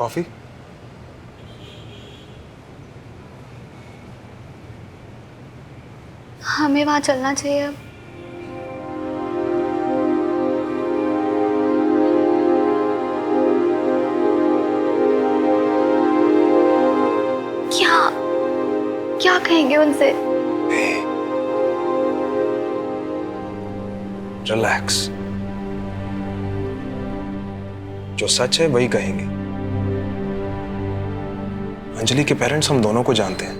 Coffee? हमें वहां चलना चाहिए अब। क्या क्या कहेंगे उनसे? रिलैक्स, जो सच है वही कहेंगे। अंजलि के पेरेंट्स हम दोनों को जानते हैं,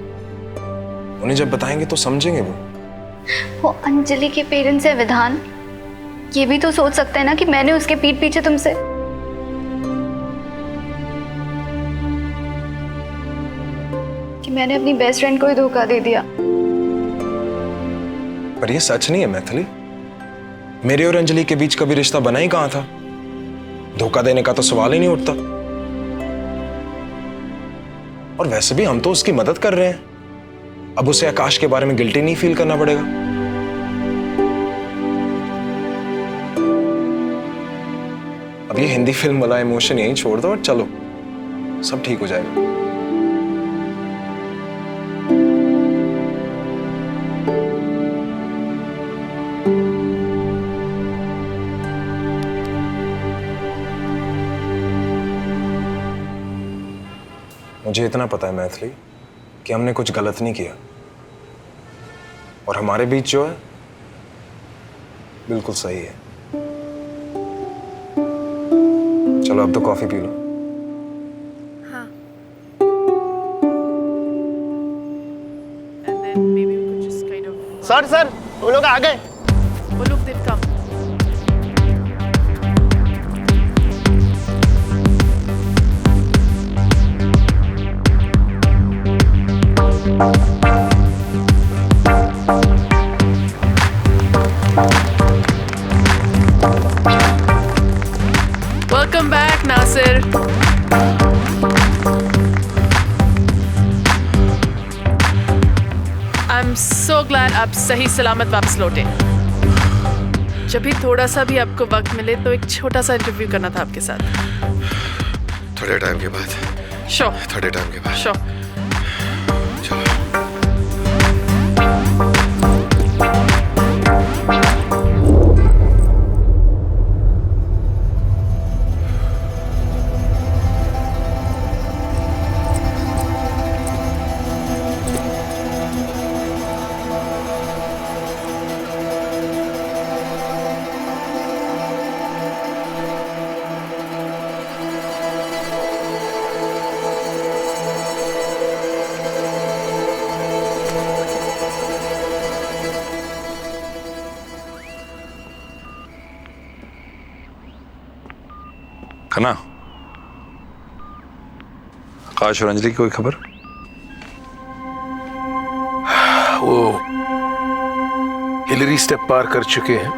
उन्हें जब बताएंगे तो समझेंगे वो अंजलि के पेरेंट्स है विधान, ये भी तो सोच सकते हैं ना कि मैंने उसके पीठ पीछे तुमसे। कि मैंने अपनी बेस्ट फ्रेंड को ही धोखा दे दिया। पर ये सच नहीं है मैथिली। मेरे और अंजलि के बीच कभी रिश्ता बना ही कहां था। धोखा देने का तो सवाल ही नहीं उठता। और वैसे भी हम तो उसकी मदद कर रहे हैं, अब उसे आकाश के बारे में गिल्टी नहीं फील करना पड़ेगा। अब ये हिंदी फिल्म वाला इमोशन यहीं छोड़ दो और चलो, सब ठीक हो जाएगा। मुझे इतना पता है मैथिली कि हमने कुछ गलत नहीं किया, और हमारे बीच जो है बिल्कुल सही है। चलो अब तो कॉफी पी लो। हाँ। And then maybe we could just kind of sir वो लोग आ गए। oh look they've come. Welcome back, Nasir. I'm so glad आप सही सलामत वापस लौटे। जब भी थोड़ा सा भी आपको वक्त मिले तो एक छोटा सा इंटरव्यू करना था आपके साथ। थोड़े टाइम के बाद। श्योर। थोड़े टाइम के बाद। श्योर। चलो। खन्ना, आकाश और अंजलि की कोई खबर? वो हिलरी स्टेप पार कर चुके हैं,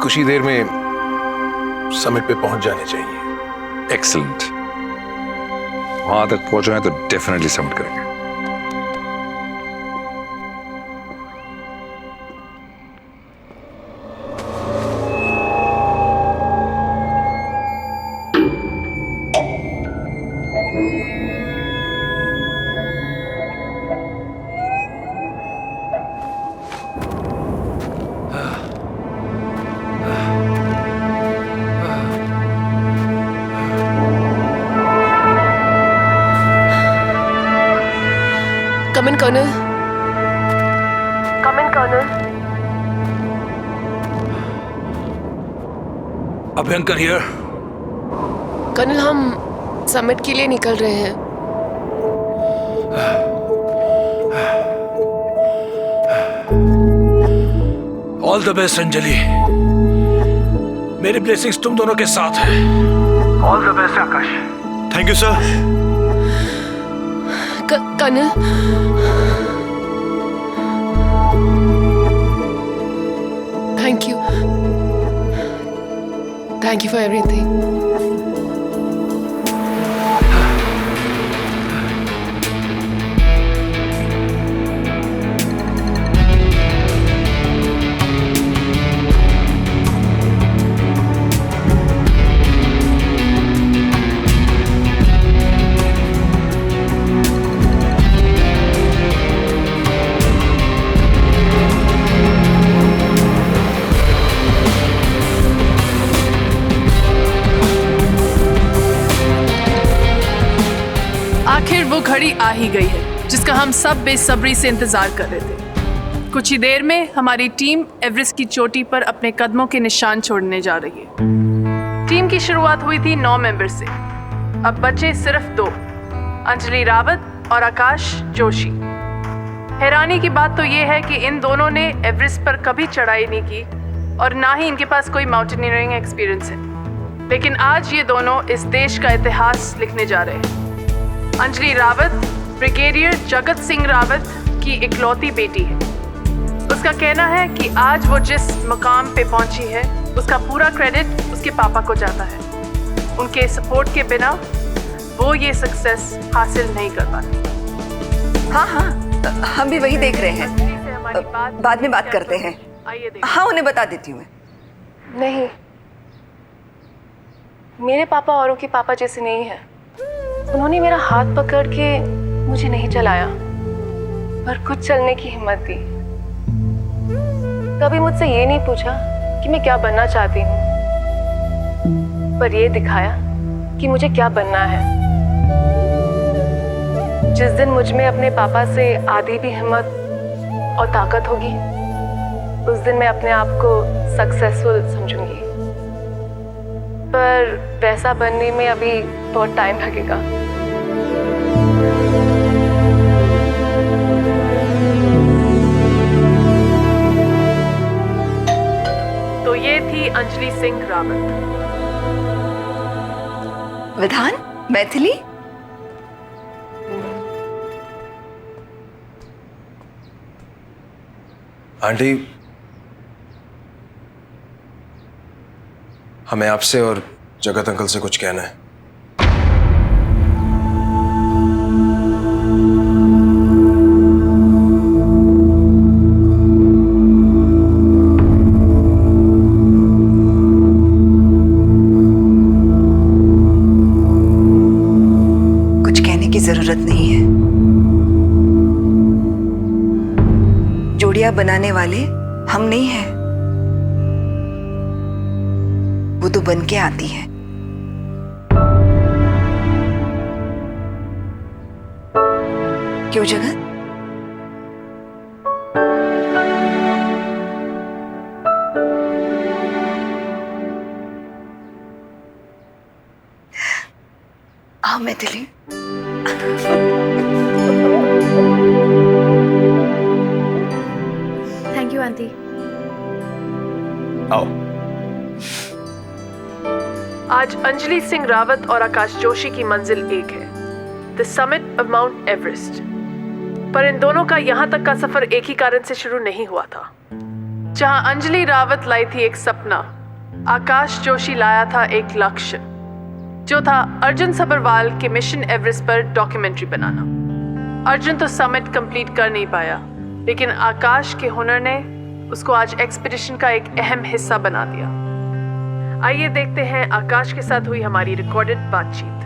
कुछ ही देर में समिट पे पहुंच जाने चाहिए। एक्सीलेंट, वहां तक पहुंच गए तो डेफिनेटली सबमिट करेंगे। Come in, Colonel. Come in, Colonel. Abhyankar here. Colonel, हम समिट के लिए निकल रहे हैं। ऑल द बेस्ट अंजलि, मेरी ब्लेसिंग्स तुम दोनों के साथ है। All the best Akash. Thank you sir. Colonel, thank you for everything. आखिर वो घड़ी आ ही गई है जिसका हम सब बेसब्री से इंतजार कर रहे थे। कुछ ही देर में हमारी टीम एवरेस्ट की चोटी पर अपने कदमों के निशान छोड़ने जा रही है। टीम की शुरुआत हुई थी 9 मेंबर से, अब बचे सिर्फ 2, अंजलि रावत और आकाश जोशी। हैरानी की बात तो ये है कि इन दोनों ने एवरेस्ट पर कभी चढ़ाई नहीं की और ना ही इनके पास कोई माउंटेनियरिंग एक्सपीरियंस है, लेकिन आज ये दोनों इस देश का इतिहास लिखने जा रहे हैं। अंजलि रावत ब्रिगेडियर जगत सिंह रावत की इकलौती बेटी है। उसका कहना है कि आज वो जिस मकाम पे पहुंची है उसका पूरा क्रेडिट उसके पापा को जाता है। उनके सपोर्ट के बिना वो ये सक्सेस हासिल नहीं कर पाती। हाँ, हम भी वही देख रहे हैं। बाद में बात करते हैं। हाँ, उन्हें बता देती हूँ मैं। नहीं, मेरे पापा औरों के पापा जैसे नहीं हैं। उन्होंने मेरा हाथ पकड़ के मुझे नहीं चलाया, पर कुछ चलने की हिम्मत दी। कभी मुझसे ये नहीं पूछा कि मैं क्या बनना चाहती हूँ, पर ये दिखाया कि मुझे क्या बनना है। जिस दिन मुझ में अपने पापा से आधी भी हिम्मत और ताकत होगी, उस दिन मैं अपने आप को सक्सेसफुल समझूंगी। पर वैसा बनने में अभी बहुत टाइम लगेगा। तो ये थी अंजलि सिंह रावत। विधान, मैथिली, आंटी, हमें आपसे और जगत अंकल से कुछ कहना है। कुछ कहने की जरूरत नहीं है। जोड़ियां बनाने वाले हम नहीं हैं, वो तो बन के आती है। क्यों जगत? आओ मैथिली। Thank you aunty. आओ। आज अंजलि सिंह रावत और आकाश जोशी की मंजिल एक है, the summit of mount Everest. पर इन दोनों का यहाँ तक का सफर एक ही कारण से शुरू नहीं हुआ था। जहाँ अंजलि रावत लाई थी एक सपना, आकाश जोशी लाया था एक लक्ष्य, जो था अर्जुन सब्बरवाल के मिशन एवरेस्ट पर डॉक्यूमेंट्री बनाना। अर्जुन तो समिट कंप्लीट कर नहीं पाया, लेकिन आकाश के हुनर ने उसको आज एक्सपीडिशन का एक अहम हिस्सा बना दिया। आइए देखते हैं आकाश के साथ हुई हमारी रिकॉर्डेड बातचीत।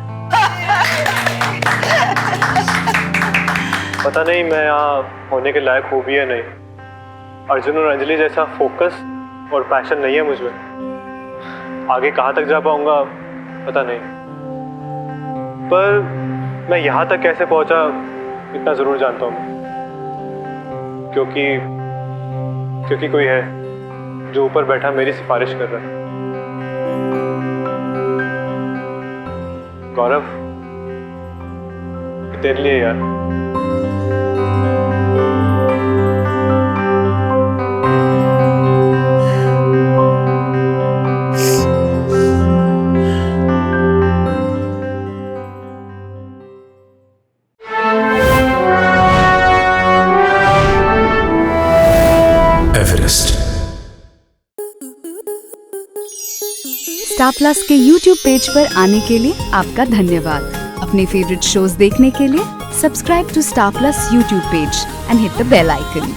पता नहीं मैं यहाँ होने के लायक हूँ भी या नहीं। अर्जुन और अंजलि जैसा फोकस और पैशन नहीं है मुझमें। आगे कहाँ तक जा पाऊँगा पता नहीं, पर मैं यहाँ तक कैसे पहुँचा इतना ज़रूर जानता हूँ, क्योंकि कोई है जो ऊपर बैठा मेरी सिफारिश कर रहा है। गौरव, तेरे लिए यार। एवरेस्ट। स्टार प्लस के YouTube पेज पर आने के लिए आपका धन्यवाद। अपने फेवरेट शोज देखने के लिए subscribe to Star Plus YouTube page and hit the bell icon.